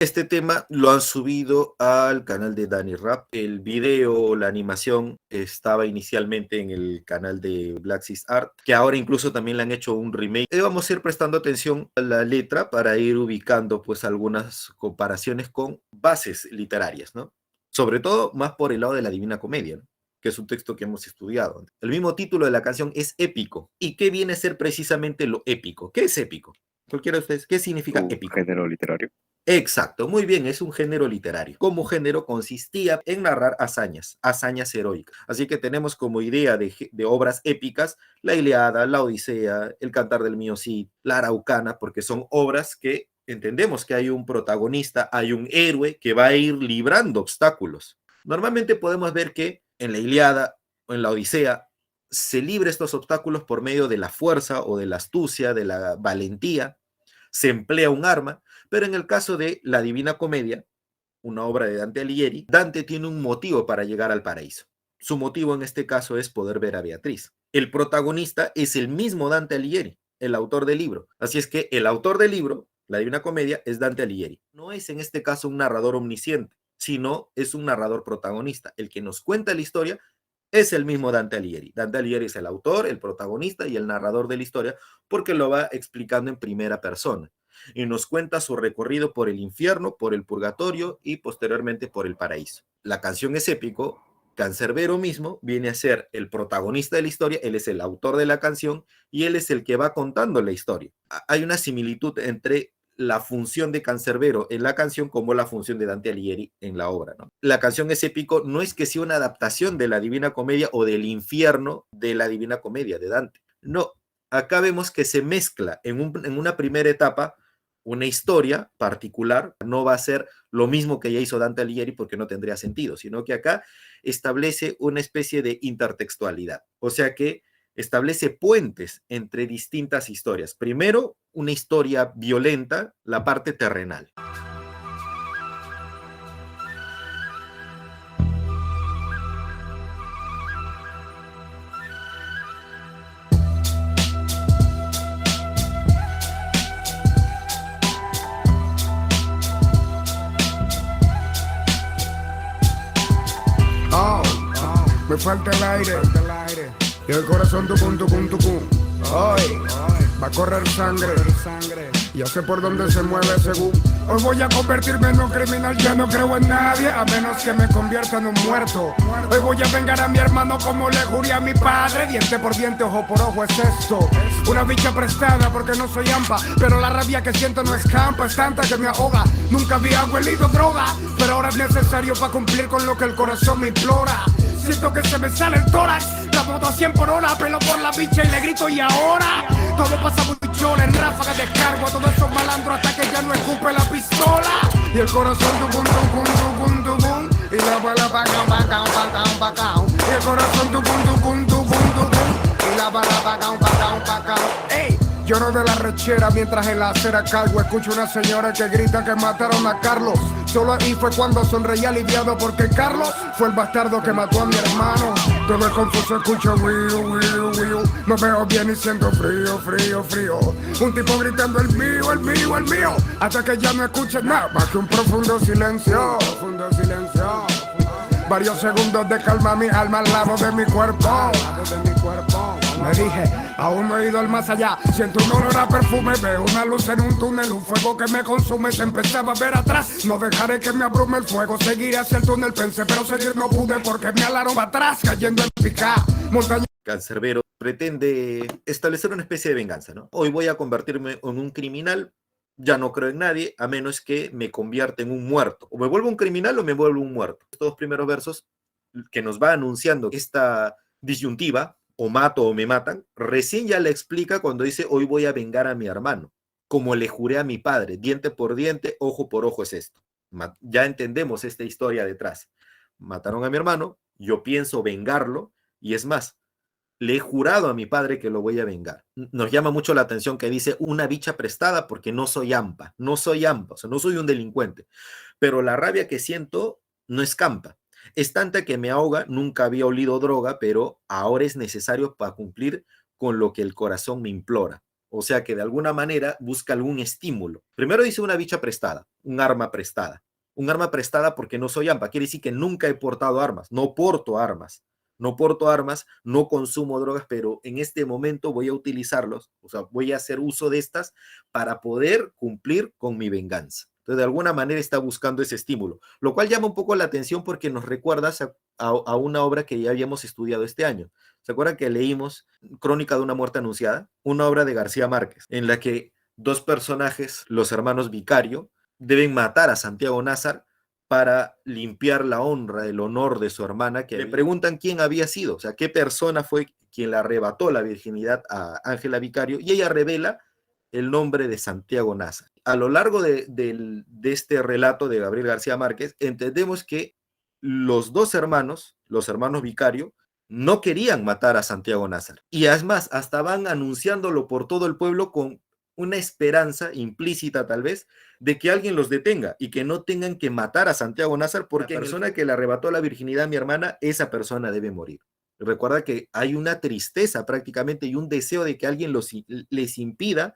Este tema lo han subido al canal de Danny Rap. El video, la animación, estaba inicialmente en el canal de Black Seas Art, que ahora incluso también le han hecho un remake. Vamos a ir prestando atención a la letra para ir ubicando pues algunas comparaciones con bases literarias, ¿no? Sobre todo más por el lado de la Divina Comedia, ¿no? Que es un texto que hemos estudiado. El mismo título de la canción es épico. ¿Y qué viene a ser precisamente lo épico? ¿Qué es épico? Cualquiera de ustedes, ¿qué significa Un épico? género literario. Exacto, muy bien, es un género literario. Como género consistía en narrar hazañas, hazañas heroicas. Así que tenemos como idea de obras épicas la Ilíada, la Odisea, el Cantar del Mío Cid, la Araucana, porque son obras que entendemos que hay un protagonista, hay un héroe que va a ir librando obstáculos. Normalmente podemos ver que en la Ilíada o en la Odisea se libra estos obstáculos por medio de la fuerza o de la astucia, de la valentía, se emplea un arma, pero en el caso de La Divina Comedia, una obra de Dante Alighieri, Dante tiene un motivo para llegar al paraíso. Su motivo en este caso es poder ver a Beatriz. El protagonista es el mismo Dante Alighieri, el autor del libro. Así es que el autor del libro, La Divina Comedia, es Dante Alighieri. No es en este caso un narrador omnisciente, sino es un narrador protagonista. El que nos cuenta la historia es el mismo Dante Alighieri. Dante Alighieri es el autor, el protagonista y el narrador de la historia porque lo va explicando en primera persona y nos cuenta su recorrido por el infierno, por el purgatorio y posteriormente por el paraíso. La canción es épico. Cancerbero mismo viene a ser el protagonista de la historia, él es el autor de la canción y él es el que va contando la historia. Hay una similitud entre la función de Cancerbero en la canción como la función de Dante Alighieri en la obra, ¿no? La canción es épico, no es que sea una adaptación de la Divina Comedia o del infierno de la Divina Comedia de Dante. No, acá vemos que se mezcla en una primera etapa una historia particular, no va a ser lo mismo que ya hizo Dante Alighieri porque no tendría sentido, sino que acá establece una especie de intertextualidad, o sea que establece puentes entre distintas historias. Primero, una historia violenta, la parte terrenal. Oh, me falta el aire y el corazón tucum, tucum, tucum. Hoy va a correr sangre. Ya sé por dónde se mueve según. Hoy voy a convertirme en un criminal, ya no creo en nadie, a menos que me convierta en un muerto. Hoy voy a vengar a mi hermano como le juré a mi padre. Diente por diente, ojo por ojo es esto. Una bicha prestada porque no soy ampa, pero la rabia que siento no escampa, es tanta que me ahoga. Nunca había huelido droga, pero ahora es necesario para cumplir con lo que el corazón me implora. Siento que se me sale el tórax, la moto a 100 por hora, pelo por la bicha y le grito y ahora. Todo pasa muy chola, en ráfaga descargo a todos esos malandros hasta que ya no escupe la pistola. Y el corazón tucum, tucum, tucum, tucum, y la bala pacao, pacao, pacao, pacao. Y el corazón tucum, tucum, tucum, tucum, y la bala pacao, pacao, pacao. ¡Ey! Lloro de la rechera mientras en la acera cargo. Escucho una señora que grita que mataron a Carlos. Solo ahí fue cuando sonreí aliviado porque Carlos fue el bastardo que mató a mi hermano. Todo es confuso, escucho wiu, wiu, wiu. No veo bien y siento frío, frío, frío. Un tipo gritando el mío, el mío, el mío. Hasta que ya no escuche nada más que un profundo silencio. Profundo silencio. Varios segundos de calma mi alma al lado de mi cuerpo. Me dije, aún no he ido al más allá. Siento un olor a perfume, veo una luz en un túnel, un fuego que me consume. Se empezaba a ver atrás, no dejaré que me abrume el fuego. Seguiré hacia el túnel, pensé, pero seguir no pude porque me alaron para atrás, cayendo en pica. Montaña. Cancerbero pretende establecer una especie de venganza, ¿no? Hoy voy a convertirme en un criminal, ya no creo en nadie, a menos que me convierta en un muerto. O me vuelvo un criminal o me vuelvo un muerto. Estos dos primeros versos que nos va anunciando esta disyuntiva, o mato o me matan, recién ya le explica cuando dice hoy voy a vengar a mi hermano, como le juré a mi padre, diente por diente, ojo por ojo es esto. Ya entendemos esta historia detrás. Mataron a mi hermano, yo pienso vengarlo, y es más, le he jurado a mi padre que lo voy a vengar. Nos llama mucho la atención que dice una bicha prestada porque no soy ampa, no soy ampa, o sea, no soy un delincuente, pero la rabia que siento no escampa. Es tanta que me ahoga, nunca había olido droga, pero ahora es necesario para cumplir con lo que el corazón me implora. O sea que de alguna manera busca algún estímulo. Primero dice una bicha prestada, un arma prestada. Un arma prestada porque no soy AMPA. Quiere decir que nunca he portado armas. No porto armas. No porto armas, no consumo drogas, pero en este momento voy a utilizarlos. O sea, voy a hacer uso de estas para poder cumplir con mi venganza. Entonces, de alguna manera está buscando ese estímulo, lo cual llama un poco la atención porque nos recuerda a una obra que ya habíamos estudiado este año. ¿Se acuerdan que leímos Crónica de una muerte anunciada? Una obra de García Márquez, en la que dos personajes, los hermanos Vicario, deben matar a Santiago Nazar para limpiar la honra, el honor de su hermana, que le preguntan quién había sido, o sea, qué persona fue quien le arrebató la virginidad a Ángela Vicario, y ella revela el nombre de Santiago Nazar. A lo largo de este relato de Gabriel García Márquez, entendemos que los dos hermanos, los hermanos Vicario, no querían matar a Santiago Nazar. Y además, hasta van anunciándolo por todo el pueblo con una esperanza implícita tal vez de que alguien los detenga y que no tengan que matar a Santiago Nazar porque la persona que le arrebató la virginidad a mi hermana, esa persona debe morir. Recuerda que hay una tristeza prácticamente y un deseo de que alguien les impida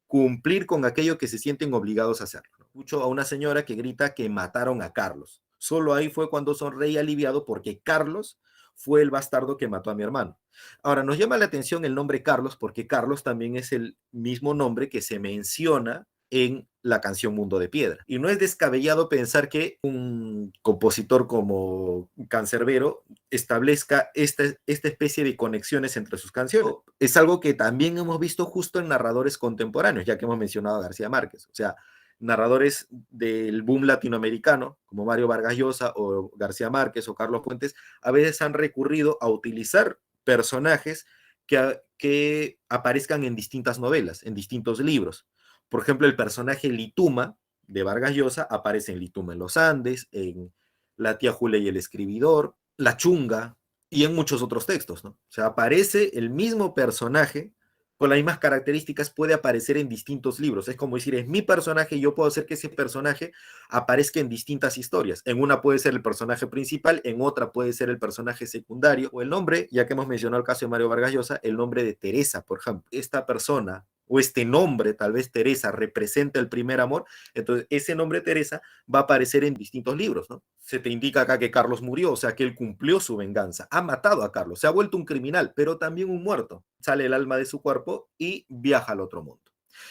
cumplir con aquello que se sienten obligados a hacer. Escucho a una señora que grita que mataron a Carlos. Solo ahí fue cuando sonreí aliviado porque Carlos fue el bastardo que mató a mi hermano. Ahora, nos llama la atención el nombre Carlos porque Carlos también es el mismo nombre que se menciona en la canción Mundo de Piedra. Y no es descabellado pensar que un compositor como Cancerbero establezca esta especie de conexiones entre sus canciones. Es algo que también hemos visto justo en narradores contemporáneos, ya que hemos mencionado a García Márquez. O sea, narradores del boom latinoamericano, como Mario Vargas Llosa o García Márquez o Carlos Fuentes, a veces han recurrido a utilizar personajes que aparezcan en distintas novelas, en distintos libros. Por ejemplo, el personaje Lituma de Vargas Llosa aparece en Lituma en los Andes, en La tía Julia y el escribidor, La Chunga y en muchos otros textos, ¿no? O sea, aparece el mismo personaje con las mismas características, puede aparecer en distintos libros. Es como decir, es mi personaje y yo puedo hacer que ese personaje aparezca en distintas historias. En una puede ser el personaje principal, en otra puede ser el personaje secundario, o el nombre, ya que hemos mencionado el caso de Mario Vargas Llosa, el nombre de Teresa, por ejemplo. Esta persona o este nombre, tal vez Teresa, representa el primer amor, entonces ese nombre Teresa va a aparecer en distintos libros, ¿no? Se te indica acá que Carlos murió, o sea que él cumplió su venganza, ha matado a Carlos, se ha vuelto un criminal, pero también un muerto. Sale el alma de su cuerpo y viaja al otro mundo.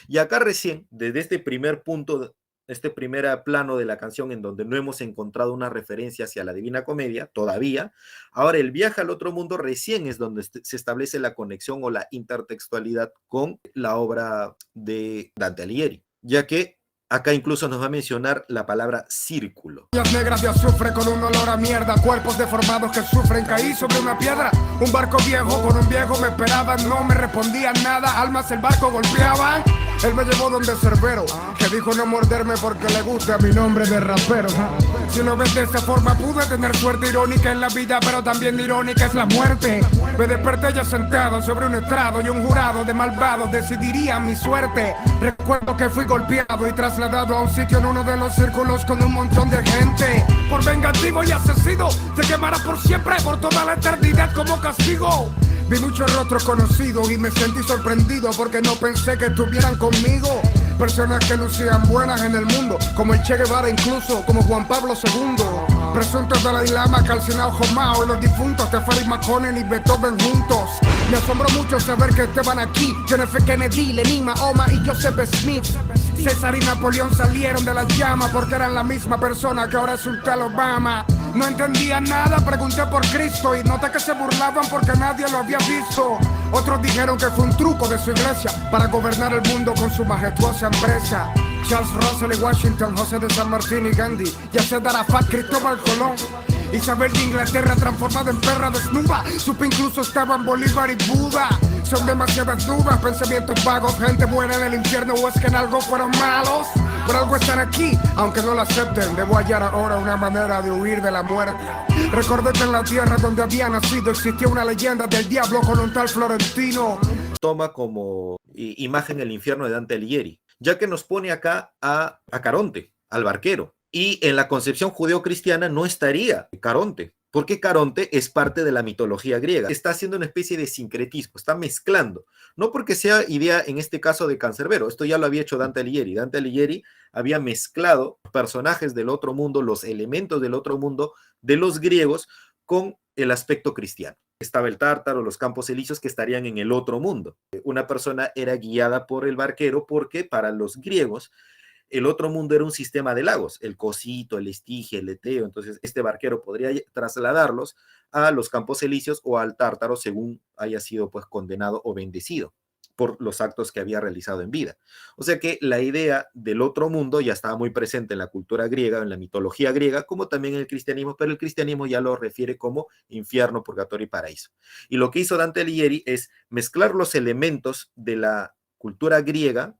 Y acá recién, desde este primer punto, este primer plano de la canción en donde no hemos encontrado una referencia hacia la Divina Comedia, todavía, ahora el viaje al otro mundo recién es donde se establece la conexión o la intertextualidad con la obra de Dante Alighieri, ya que acá incluso nos va a mencionar la palabra círculo. Negras de azufre con un olor a mierda, cuerpos deformados que sufren, caí sobre una piedra, un barco viejo con un viejo me esperaban, no me respondían nada, almas el barco golpeaban. Él me llevó donde Cerbero, que dijo no morderme porque le gusta mi nombre de rapero. Si lo ves de esa forma pude tener suerte irónica en la vida, pero también irónica es la muerte. Me desperté ya sentado sobre un estrado y un jurado de malvados decidiría mi suerte. Recuerdo que fui golpeado y trasladado a un sitio en uno de los círculos con un montón de gente. Por vengativo y asesino, se quemará por siempre, por toda la eternidad como castigo. Vi muchos rostros conocidos y me sentí sorprendido porque no pensé que estuvieran conmigo. Personas que lucían buenas en el mundo, como el Che Guevara incluso, como Juan Pablo II. Presuntos Dalai Lama, calcinado Jomao y los difuntos de Félix Maconen y Beethoven juntos. Me asombró mucho saber que estaban aquí John F. Kennedy, Lenin, Mahoma y Joseph Smith. César y Napoleón salieron de las llamas porque eran la misma persona que ahora es un tal Obama. No entendía nada, pregunté por Cristo y noté que se burlaban porque nadie lo había visto. Otros dijeron que fue un truco de su iglesia para gobernar el mundo con su majestuosa empresa. Charles Russell y Washington, José de San Martín y Gandhi, Yasser Arafat, Cristóbal Colón, Isabel de Inglaterra transformada en perra desnuda. Supe incluso estaban Bolívar y Buda. Son demasiadas dudas, pensamientos vagos, gente buena en el infierno o es que en algo fueron malos. Por algo están aquí, aunque no lo acepten, debo hallar ahora una manera de huir de la muerte. Recordé que en la tierra donde había nacido existía una leyenda del diablo con un tal Florentino. Toma como imagen el infierno de Dante Alighieri, ya que nos pone acá a Caronte, al barquero. Y en la concepción judeocristiana no estaría Caronte, Porque Caronte es parte de la mitología griega. Está haciendo una especie de sincretismo, está mezclando. No porque sea idea, en este caso, de Cancerbero. Esto ya lo había hecho Dante Alighieri. Dante Alighieri había mezclado personajes del otro mundo, los elementos del otro mundo de los griegos con el aspecto cristiano. Estaba el Tártaro, los Campos Elíseos que estarían en el otro mundo. Una persona era guiada por el barquero porque para los griegos el otro mundo era un sistema de lagos, el Cosito, el Estigia, el Eteo. Entonces este barquero podría trasladarlos a los Campos Elíseos o al Tártaro según haya sido pues condenado o bendecido por los actos que había realizado en vida. O sea que la idea del otro mundo ya estaba muy presente en la cultura griega, en la mitología griega, como también en el cristianismo, pero el cristianismo ya lo refiere como infierno, purgatorio y paraíso. Y lo que hizo Dante Alighieri es mezclar los elementos de la cultura griega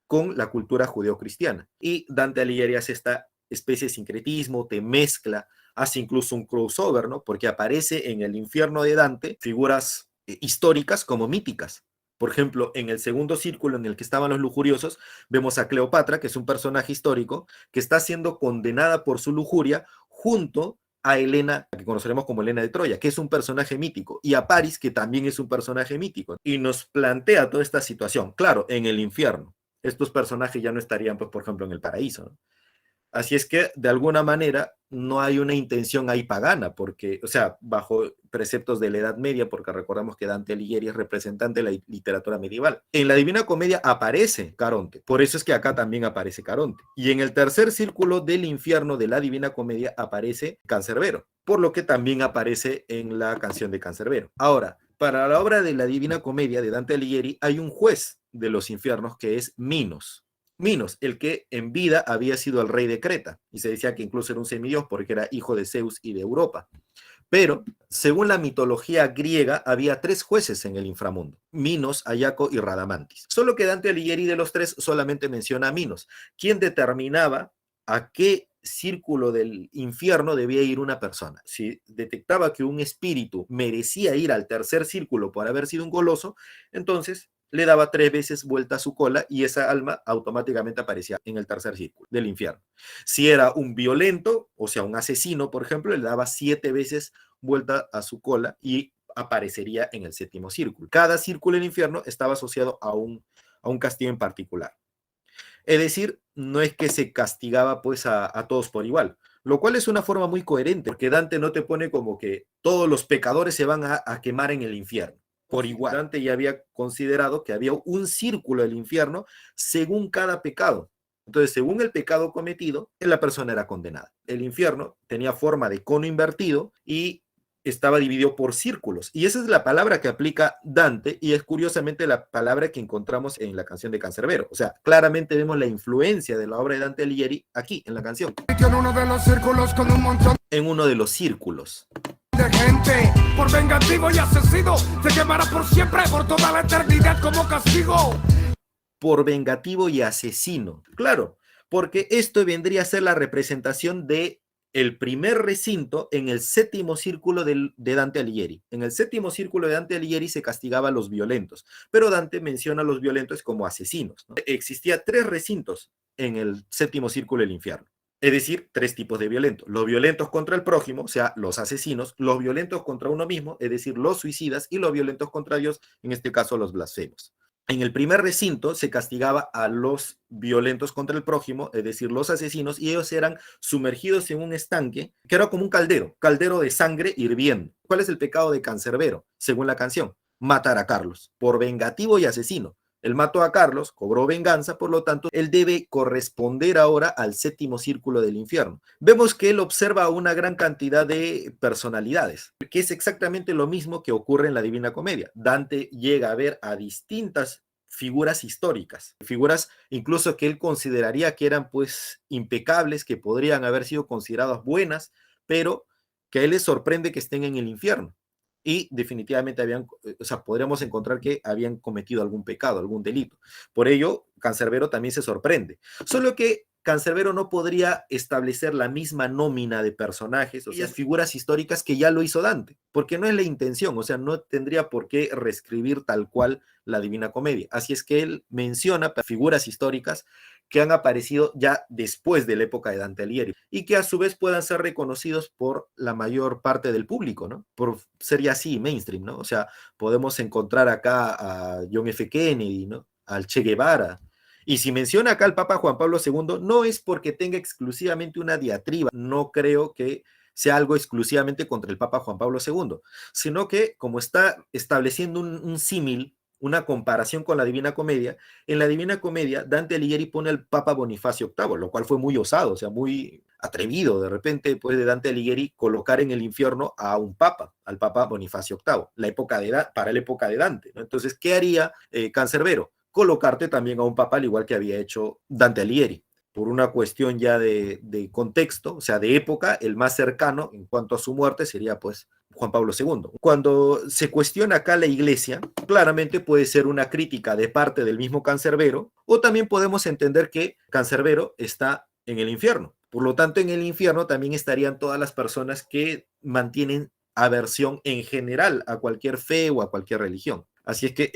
con la cultura judeocristiana. Y Dante Alighieri hace esta especie de sincretismo, te mezcla, hace incluso un crossover, ¿no? Porque aparece en el infierno de Dante figuras históricas como míticas. Por ejemplo, en el segundo círculo en el que estaban los lujuriosos, vemos a Cleopatra, que es un personaje histórico, que está siendo condenada por su lujuria junto a Helena, que conoceremos como Helena de Troya, que es un personaje mítico, y a París, que también es un personaje mítico. Y nos plantea toda esta situación, claro, en el infierno. Estos personajes ya no estarían, pues, por ejemplo, en el paraíso, ¿no? Así es que, de alguna manera, no hay una intención ahí pagana, porque, o sea, bajo preceptos de la Edad Media, porque recordamos que Dante Alighieri es representante de la literatura medieval. En la Divina Comedia aparece Caronte, por eso es que acá también aparece Caronte. Y en el tercer círculo del infierno de la Divina Comedia aparece Cancerbero, por lo que también aparece en la canción de Cancerbero. Ahora, para la obra de la Divina Comedia de Dante Alighieri hay un juez de los infiernos que es Minos. Minos, el que en vida había sido el rey de Creta, y se decía que incluso era un semidios porque era hijo de Zeus y de Europa. Pero, según la mitología griega, había tres jueces en el inframundo: Minos, Ayaco y Radamantis. Solo que Dante Alighieri de los tres solamente menciona a Minos, quien determinaba a qué círculo del infierno debía ir una persona. Si detectaba que un espíritu merecía ir al tercer círculo por haber sido un goloso, entonces le daba 3 veces vuelta a su cola y esa alma automáticamente aparecía en el tercer círculo del infierno. Si era un violento, o sea, un asesino, por ejemplo, le daba 7 veces vuelta a su cola y aparecería en el séptimo círculo. Cada círculo del infierno estaba asociado a un castigo en particular. Es decir, no es que se castigaba pues a todos por igual, lo cual es una forma muy coherente, porque Dante no te pone como que todos los pecadores se van a quemar en el infierno por igual. Dante ya había considerado que había un círculo del infierno según cada pecado. Entonces, según el pecado cometido, la persona era condenada. El infierno tenía forma de cono invertido y estaba dividido por círculos. Y esa es la palabra que aplica Dante y es curiosamente la palabra que encontramos en la canción de Cancerbero. O sea, claramente vemos la influencia de la obra de Dante Alighieri aquí, en la canción. En uno de los círculos con un montón En uno de los círculos. de gente, por vengativo y asesino, se quemará por siempre, por toda la eternidad como castigo. Por vengativo y asesino. Claro, porque esto vendría a ser la representación de el primer recinto en el séptimo círculo de Dante Alighieri. En el séptimo círculo de Dante Alighieri se castigaba a los violentos, pero Dante menciona a los violentos como asesinos, ¿no? Existía 3 recintos en el séptimo círculo del infierno. Es decir, 3 tipos de violentos: los violentos contra el prójimo, o sea, los asesinos; los violentos contra uno mismo, es decir, los suicidas; y los violentos contra Dios, en este caso los blasfemos. En el primer recinto se castigaba a los violentos contra el prójimo, es decir, los asesinos, y ellos eran sumergidos en un estanque que era como un caldero de sangre hirviendo. ¿Cuál es el pecado de Cancerbero, según la canción? Matar a Carlos, por vengativo y asesino. Él mató a Carlos, cobró venganza, por lo tanto, él debe corresponder ahora al séptimo círculo del infierno. Vemos que él observa una gran cantidad de personalidades, que es exactamente lo mismo que ocurre en la Divina Comedia. Dante llega a ver a distintas figuras históricas, figuras incluso que él consideraría que eran pues impecables, que podrían haber sido consideradas buenas, pero que a él le sorprende que estén en el infierno. Y definitivamente podríamos encontrar que habían cometido algún pecado, algún delito. Por ello, Cancerbero también se sorprende. Solo que Cancerbero no podría establecer la misma nómina de personajes, o sea, figuras históricas que ya lo hizo Dante, porque no es la intención, o sea, no tendría por qué reescribir tal cual la Divina Comedia. Así es que él menciona figuras históricas que han aparecido ya después de la época de Dante Alighieri y que a su vez puedan ser reconocidos por la mayor parte del público, ¿no? Por ser ya así mainstream, ¿no? O sea, podemos encontrar acá a John F. Kennedy, ¿no? Al Che Guevara. Y si menciona acá al Papa Juan Pablo II, no es porque tenga exclusivamente una diatriba, no creo que sea algo exclusivamente contra el Papa Juan Pablo II, sino que como está estableciendo un símil, una comparación con la Divina Comedia, en la Divina Comedia Dante Alighieri pone al Papa Bonifacio VIII, lo cual fue muy osado, o sea, muy atrevido de repente pues, de Dante Alighieri colocar en el infierno a un papa, al Papa Bonifacio VIII, para la época de Dante, ¿no? Entonces, ¿qué haría Cancerbero? Colocarte también a un papa al igual que había hecho Dante Alighieri. Por una cuestión ya de contexto, o sea, de época, el más cercano en cuanto a su muerte sería pues Juan Pablo II. Cuando se cuestiona acá la iglesia, claramente puede ser una crítica de parte del mismo Cancerbero, o también podemos entender que Cancerbero está en el infierno. Por lo tanto, en el infierno también estarían todas las personas que mantienen aversión en general a cualquier fe o a cualquier religión. Así es que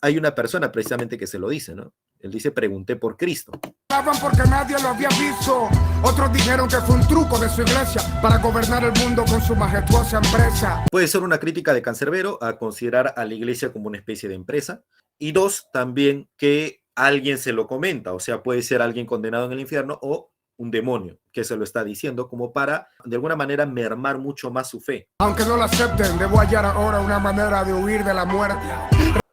hay una persona precisamente que se lo dice, ¿no? Él dice, pregunté por Cristo. Porque nadie lo había visto. Otros dijeron que fue un truco de su iglesia para gobernar el mundo con su majestuosa empresa. Puede ser una crítica de Cancerbero a considerar a la iglesia como una especie de empresa. Y dos, también que alguien se lo comenta, o sea, puede ser alguien condenado en el infierno o un demonio que se lo está diciendo como para, de alguna manera, mermar mucho más su fe. Aunque no lo acepten, debo hallar ahora una manera de huir de la muerte.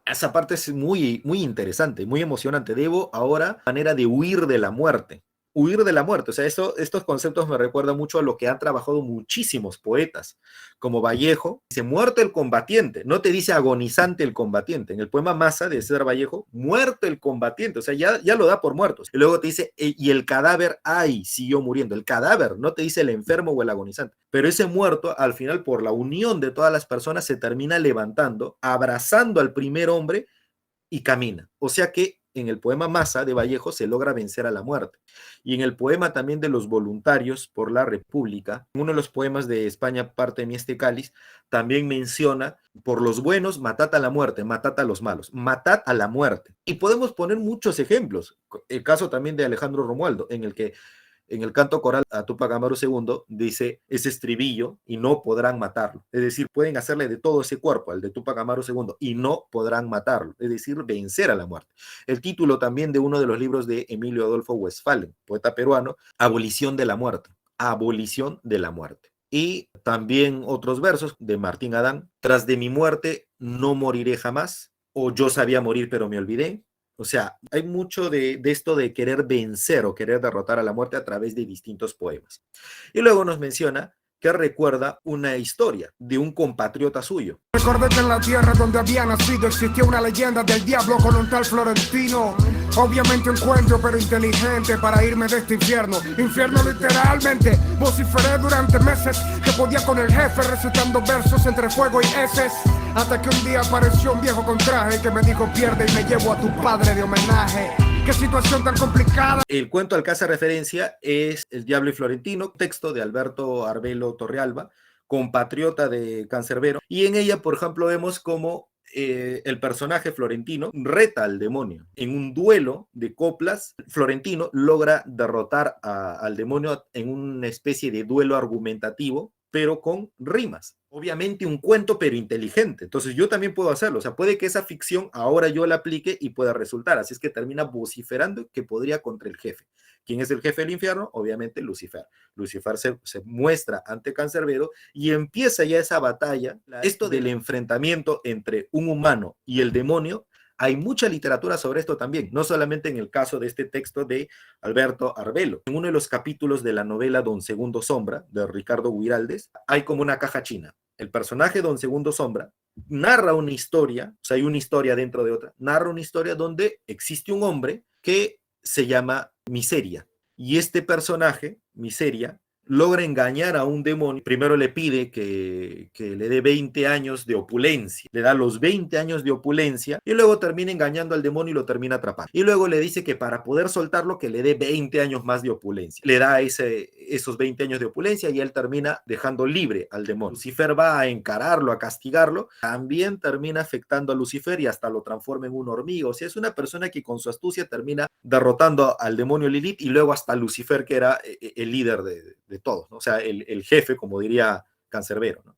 Esa parte es muy, muy interesante, muy emocionante. Debo ahora manera de huir de la muerte. Huir de la muerte. O sea, estos conceptos me recuerdan mucho a lo que han trabajado muchísimos poetas, como Vallejo. Dice, muerto el combatiente. No te dice agonizante el combatiente. En el poema Masa de César Vallejo, muerto el combatiente. O sea, ya lo da por muertos. Y luego te dice, y el cadáver, ay, siguió muriendo. El cadáver, no te dice el enfermo o el agonizante. Pero ese muerto, al final, por la unión de todas las personas, se termina levantando, abrazando al primer hombre y camina. O sea que en el poema Masa de Vallejo se logra vencer a la muerte. Y en el poema también de los voluntarios por la República, uno de los poemas de España, parte de mi este cáliz, también menciona, por los buenos, matad a la muerte, matad a los malos, matad a la muerte. Y podemos poner muchos ejemplos. El caso también de Alejandro Romualdo, en el que en el canto coral a Túpac Amaru II dice ese estribillo y no podrán matarlo. Es decir, pueden hacerle de todo ese cuerpo al de Túpac Amaru II y no podrán matarlo. Es decir, vencer a la muerte. El título también de uno de los libros de Emilio Adolfo Westphalen, poeta peruano, Abolición de la muerte. Abolición de la muerte. Y también otros versos de Martín Adán. Tras de mi muerte no moriré jamás, o yo sabía morir pero me olvidé. O sea, hay mucho de esto de querer vencer o querer derrotar a la muerte a través de distintos poemas. Y luego nos menciona que recuerda una historia de un compatriota suyo. Recordé que en la tierra donde había nacido existía una leyenda del diablo con un tal Florentino. Obviamente un cuento pero inteligente para irme de este infierno. Infierno literalmente. Vociferé durante meses que podía con el jefe recitando versos entre fuego y heces. Hasta que un día apareció un viejo con traje que me dijo pierde y me llevo a tu padre de homenaje. ¡Qué situación tan complicada! El cuento al que hace referencia es El Diablo y Florentino, texto de Alberto Arbelo Torrealba, compatriota de Cancerbero, y en ella, por ejemplo, vemos cómo el personaje Florentino reta al demonio. En un duelo de coplas, Florentino logra derrotar al demonio en una especie de duelo argumentativo, pero con rimas. Obviamente un cuento, pero inteligente. Entonces yo también puedo hacerlo. O sea, puede que esa ficción ahora yo la aplique y pueda resultar. Así es que termina vociferando que podría contra el jefe. ¿Quién es el jefe del infierno? Obviamente Lucifer. Lucifer se muestra ante Cancerbero y empieza ya esa batalla. Esto del enfrentamiento entre un humano y el demonio, hay mucha literatura sobre esto también, no solamente en el caso de este texto de Alberto Arbelo. En uno de los capítulos de la novela Don Segundo Sombra, de Ricardo Guiraldes, hay como una caja china. El personaje Don Segundo Sombra narra una historia, o sea, hay una historia dentro de otra, narra una historia donde existe un hombre que se llama Miseria. Y este personaje, Miseria, logra engañar a un demonio. Primero le pide que le dé 20 años de opulencia. Le da los 20 años de opulencia y luego termina engañando al demonio y lo termina atrapando. Y luego le dice que para poder soltarlo, que le dé 20 años más de opulencia. Le da esos 20 años de opulencia y él termina dejando libre al demonio. Lucifer va a encararlo, a castigarlo. También termina afectando a Lucifer y hasta lo transforma en una hormiga. O sea, es una persona que con su astucia termina derrotando al demonio Lilith y luego hasta Lucifer, que era el líder de todos, ¿no? O sea, el jefe, como diría Cancerbero, ¿no?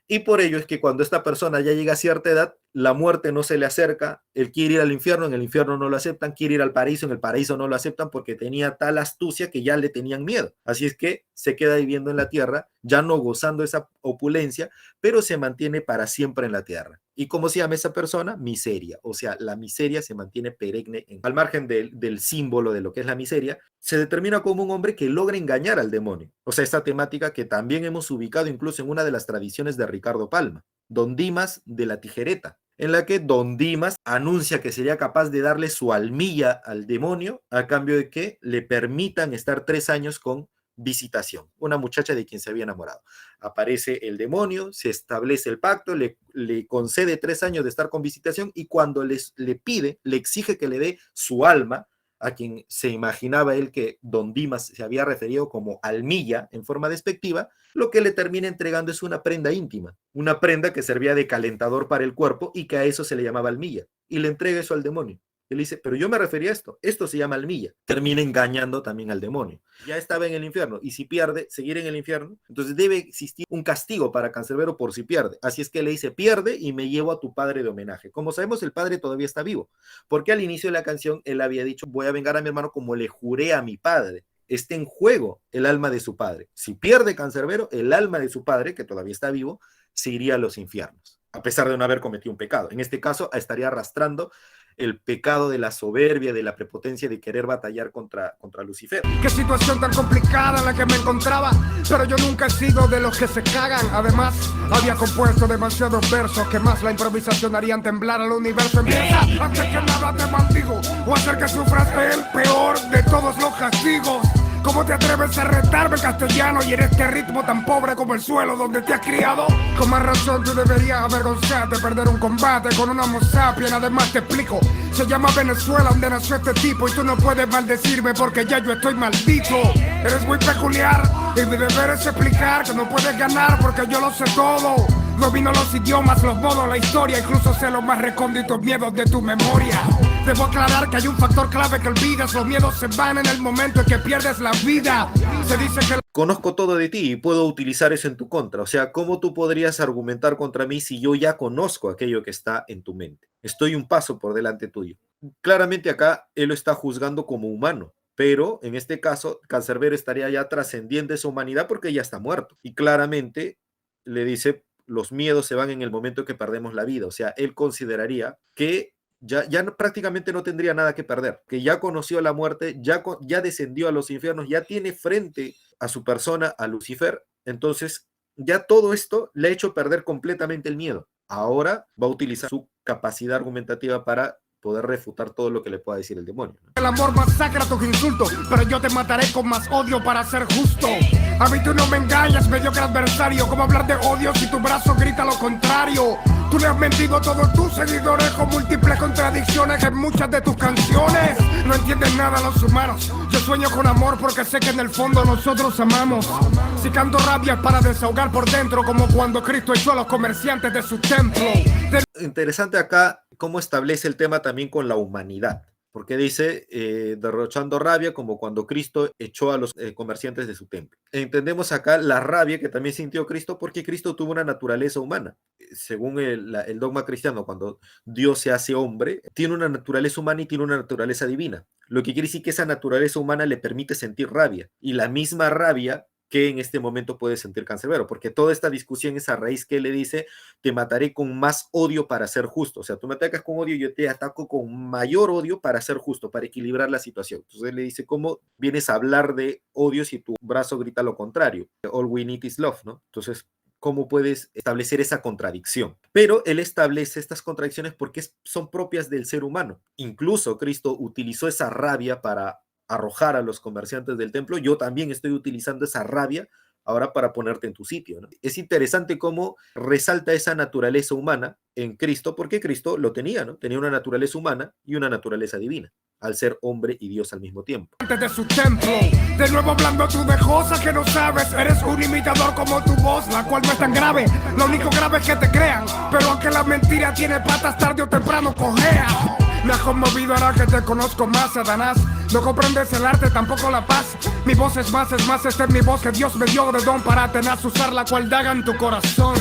Y por ello es que cuando esta persona ya llega a cierta edad, la muerte no se le acerca, él quiere ir al infierno, en el infierno no lo aceptan, quiere ir al paraíso, en el paraíso no lo aceptan porque tenía tal astucia que ya le tenían miedo. Así es que se queda viviendo en la tierra, ya no gozando esa opulencia, pero se mantiene para siempre en la tierra. ¿Y cómo se llama esa persona? Miseria. O sea, la miseria se mantiene perenne. Al margen del símbolo de lo que es la miseria, se determina como un hombre que logra engañar al demonio. O sea, esta temática que también hemos ubicado incluso en una de las tradiciones de Ricardo Palma, Don Dimas de la Tijereta, en la que Don Dimas anuncia que sería capaz de darle su almilla al demonio a cambio de que le permitan estar 3 años con Visitación, una muchacha de quien se había enamorado. Aparece el demonio, se establece el pacto, le concede 3 años de estar con Visitación y cuando le pide, le exige que le dé su alma, a quien se imaginaba él que Don Dimas se había referido como almilla en forma despectiva, lo que le termina entregando es una prenda íntima, una prenda que servía de calentador para el cuerpo y que a eso se le llamaba almilla, y le entrega eso al demonio. Él dice, pero yo me refería a esto se llama almilla. Termina engañando también al demonio. Ya estaba en el infierno, y si pierde, seguir en el infierno, entonces debe existir un castigo para Cancerbero por si pierde. Así es que le dice, pierde y me llevo a tu padre de homenaje. Como sabemos, el padre todavía está vivo, porque al inicio de la canción él había dicho, voy a vengar a mi hermano como le juré a mi padre. Está en juego el alma de su padre. Si pierde Cancerbero, el alma de su padre, que todavía está vivo, se iría a los infiernos, a pesar de no haber cometido un pecado. En este caso, estaría arrastrando el pecado de la soberbia, de la prepotencia, de querer batallar contra Lucifer. Qué situación tan complicada en la que me encontraba, pero yo nunca he sido de los que se cagan. Además, había compuesto demasiados versos que más la improvisación harían temblar al universo. Empieza antes que nada te maldigo, o hacer que sufras el peor de todos los castigos. ¿Cómo te atreves a retarme castellano y en este ritmo tan pobre como el suelo donde te has criado? Con más razón tú deberías avergonzarte, perder un combate con un homo sapiens. Además te explico, se llama Venezuela donde nació este tipo y tú no puedes maldecirme porque ya yo estoy maldito. Eres muy peculiar y mi deber es explicar que no puedes ganar porque yo lo sé todo. Domino los idiomas, los modos, la historia, incluso sé los más recónditos miedos de tu memoria. Debo aclarar que hay un factor clave que olvidas, los miedos se van en el momento en que pierdes la vida. Se dice que... Conozco todo de ti y puedo utilizar eso en tu contra. O sea, ¿cómo tú podrías argumentar contra mí si yo ya conozco aquello que está en tu mente? Estoy un paso por delante tuyo. Claramente acá él lo está juzgando como humano, pero en este caso Cancerbero estaría ya trascendiendo esa humanidad porque ya está muerto. Y claramente le dice, los miedos se van en el momento que perdemos la vida. O sea, él consideraría que ya prácticamente no tendría nada que perder, que ya conoció la muerte, ya descendió a los infiernos, ya tiene frente a su persona, a Lucifer. Entonces, ya todo esto le ha hecho perder completamente el miedo. Ahora va a utilizar su capacidad argumentativa para poder refutar todo lo que le pueda decir el demonio, ¿no? El amor masacra tus insultos, pero yo te mataré con más odio para ser justo. A mí tú no me engañas, mediocre adversario. ¿Cómo hablar de odio si tu brazo grita lo contrario? Tú le has mentido a todos tus seguidores con múltiples contradicciones en muchas de tus canciones. No entienden nada los humanos. Yo sueño con amor porque sé que en el fondo nosotros amamos. Si canto rabia es para desahogar por dentro, como cuando Cristo echó a los comerciantes de su templo. Interesante acá cómo establece el tema también con la humanidad, porque dice, derrochando rabia como cuando Cristo echó a los comerciantes de su templo. Entendemos acá la rabia que también sintió Cristo porque Cristo tuvo una naturaleza humana. Según el dogma cristiano, cuando Dios se hace hombre, tiene una naturaleza humana y tiene una naturaleza divina. Lo que quiere decir que esa naturaleza humana le permite sentir rabia, y la misma rabia que en este momento puede sentir Cancerbero, porque toda esta discusión es a raíz que él le dice, te mataré con más odio para ser justo. O sea, tú me atacas con odio, yo te ataco con mayor odio para ser justo, para equilibrar la situación. Entonces él le dice, ¿cómo vienes a hablar de odio si tu brazo grita lo contrario? All we need is love, ¿no? Entonces, ¿cómo puedes establecer esa contradicción? Pero él establece estas contradicciones porque son propias del ser humano. Incluso Cristo utilizó esa rabia para arrojar a los comerciantes del templo, yo también estoy utilizando esa rabia ahora para ponerte en tu sitio, ¿no? Es interesante cómo resalta esa naturaleza humana en Cristo, porque Cristo lo tenía, ¿no? Tenía una naturaleza humana y una naturaleza divina, al ser hombre y Dios al mismo tiempo. De su templo, de nuevo hablando tú de cosas que no sabes. Eres un imitador como tu voz, la cual no es tan grave. Lo único grave es que te crean, pero aunque la mentira tiene patas, tarde o temprano cojea. Me has conmovido ahora que te conozco más, Satanás. No comprendes el arte, tampoco la paz. Mi voz es más, esta es mi voz que Dios me dio de don para tenaz usar la cual daga en tu corazón.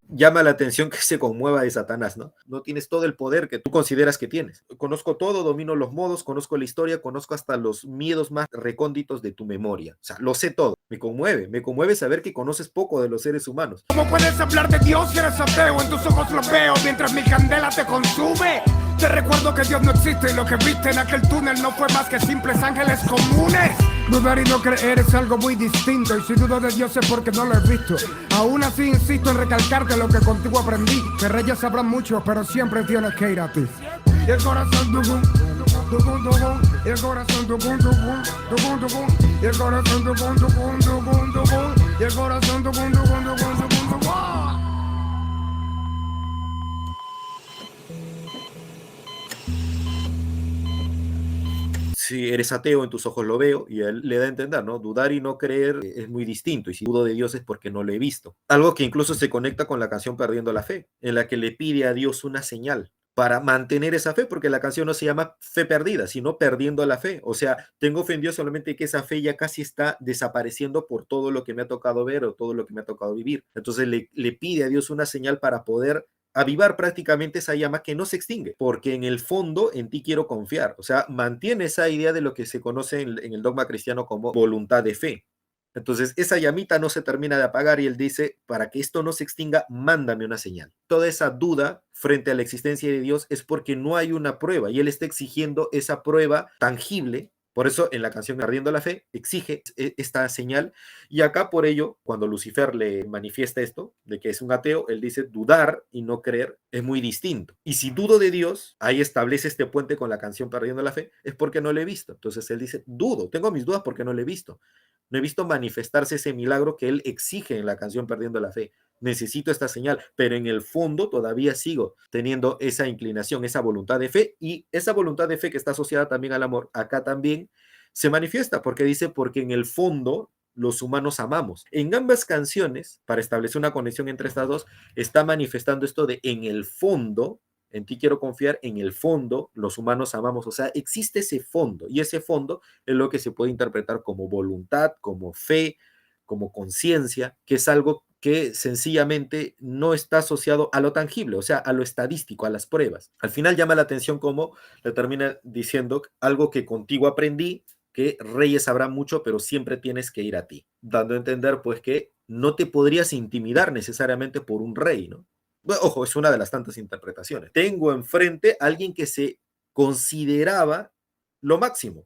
Llama la atención que se conmueva de Satanás, ¿no? No tienes todo el poder que tú consideras que tienes. Conozco todo, domino los modos, conozco la historia, conozco hasta los miedos más recónditos de tu memoria. O sea, lo sé todo. Me conmueve saber que conoces poco de los seres humanos. ¿Cómo puedes hablar de Dios si eres ateo? En tus ojos lo veo mientras mi candela te consume. Te recuerdo que Dios no existe y lo que viste en aquel túnel no fue más que simples ángeles comunes. Dudar y no creer es algo muy distinto, y si dudo de Dios es porque no lo he visto. Aún así insisto en recalcarte lo que contigo aprendí, que reyes sabrán mucho, pero siempre tienes que ir a ti. Y el corazón tucum, tucum, tucum, y el corazón tucum, tucum, tucum, tucum, y el corazón tucum, tucum, tucum, tucum, y el corazón tucum, tucum, tucum, tucum, tucum. Si eres ateo, en tus ojos lo veo, y él le da a entender, ¿no? Dudar y no creer es muy distinto, y si dudo de Dios es porque no lo he visto. Algo que incluso se conecta con la canción Perdiendo la Fe, en la que le pide a Dios una señal para mantener esa fe, porque la canción no se llama Fe Perdida, sino Perdiendo la Fe. O sea, tengo fe en Dios, solamente que esa fe ya casi está desapareciendo por todo lo que me ha tocado ver o todo lo que me ha tocado vivir. Entonces le pide a Dios una señal para poder avivar prácticamente esa llama que no se extingue, porque en el fondo en ti quiero confiar. O sea, mantiene esa idea de lo que se conoce en el dogma cristiano como voluntad de fe. Entonces, esa llamita no se termina de apagar y él dice, para que esto no se extinga, mándame una señal. Toda esa duda frente a la existencia de Dios es porque no hay una prueba y él está exigiendo esa prueba tangible. Por eso en la canción Perdiendo la Fe exige esta señal, y acá por ello, cuando Lucifer le manifiesta esto, de que es un ateo, él dice dudar y no creer es muy distinto. Y si dudo de Dios, ahí establece este puente con la canción Perdiendo la Fe, es porque no lo he visto. Entonces él dice, dudo, tengo mis dudas porque no lo he visto. No he visto manifestarse ese milagro que él exige en la canción Perdiendo la Fe. Necesito esta señal, pero en el fondo todavía sigo teniendo esa inclinación, esa voluntad de fe, y esa voluntad de fe que está asociada también al amor, acá también se manifiesta, porque dice, porque en el fondo los humanos amamos. En ambas canciones, para establecer una conexión entre estas dos, está manifestando esto de en el fondo, en ti quiero confiar, en el fondo los humanos amamos. O sea, existe ese fondo, y ese fondo es lo que se puede interpretar como voluntad, como fe, como conciencia, que es algo que sencillamente no está asociado a lo tangible, o sea, a lo estadístico, a las pruebas. Al final llama la atención cómo le termina diciendo algo que contigo aprendí, que reyes sabrán mucho, pero siempre tienes que ir a ti, dando a entender pues que no te podrías intimidar necesariamente por un rey, ¿no? Bueno, ojo, es una de las tantas interpretaciones. Tengo enfrente a alguien que se consideraba lo máximo,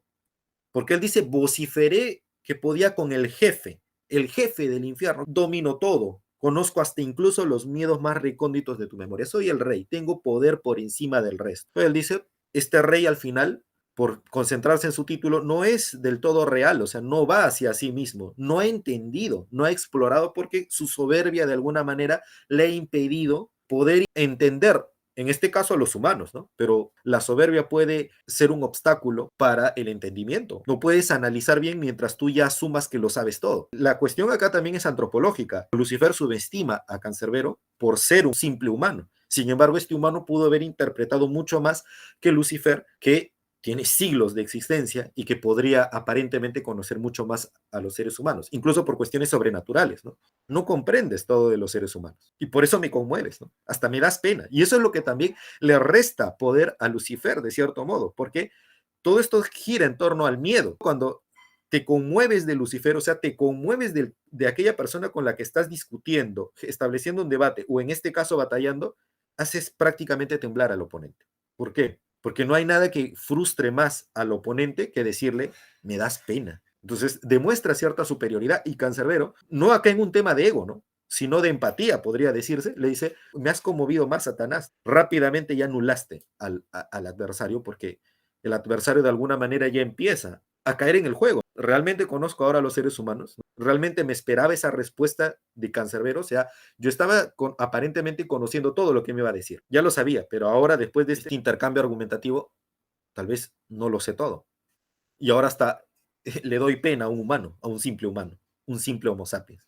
porque él dice, vociferé que podía con el jefe del infierno, domino todo, conozco hasta incluso los miedos más recónditos de tu memoria, soy el rey, tengo poder por encima del resto. Pero él dice, este rey al final, por concentrarse en su título, no es del todo real, o sea, no va hacia sí mismo, no ha entendido, no ha explorado, porque su soberbia de alguna manera le ha impedido poder entender, en este caso a los humanos, ¿no? Pero la soberbia puede ser un obstáculo para el entendimiento. No puedes analizar bien mientras tú ya asumas que lo sabes todo. La cuestión acá también es antropológica. Lucifer subestima a Cancerbero por ser un simple humano. Sin embargo, este humano pudo haber interpretado mucho más que Lucifer, que tiene siglos de existencia y que podría aparentemente conocer mucho más a los seres humanos, incluso por cuestiones sobrenaturales, ¿no? No comprendes todo de los seres humanos y por eso me conmueves, ¿no? Hasta me das pena. Y eso es lo que también le resta poder a Lucifer, de cierto modo, porque todo esto gira en torno al miedo. Cuando te conmueves de Lucifer, o sea, te conmueves de aquella persona con la que estás discutiendo, estableciendo un debate, o en este caso batallando, haces prácticamente temblar al oponente. ¿Por qué? Porque no hay nada que frustre más al oponente que decirle, me das pena. Entonces, demuestra cierta superioridad, y Cancerbero, no acá en un tema de ego, ¿no?, sino de empatía, podría decirse, le dice, me has conmovido más, Satanás. Rápidamente ya anulaste al adversario, porque el adversario de alguna manera ya empieza a caer en el juego. ¿Realmente conozco ahora a los seres humanos? ¿Realmente me esperaba esa respuesta de Cancerbero? O sea, yo estaba aparentemente conociendo todo lo que me iba a decir. Ya lo sabía, pero ahora después de este intercambio argumentativo, tal vez no lo sé todo. Y ahora hasta le doy pena a un humano, a un simple humano, un simple Homo sapiens.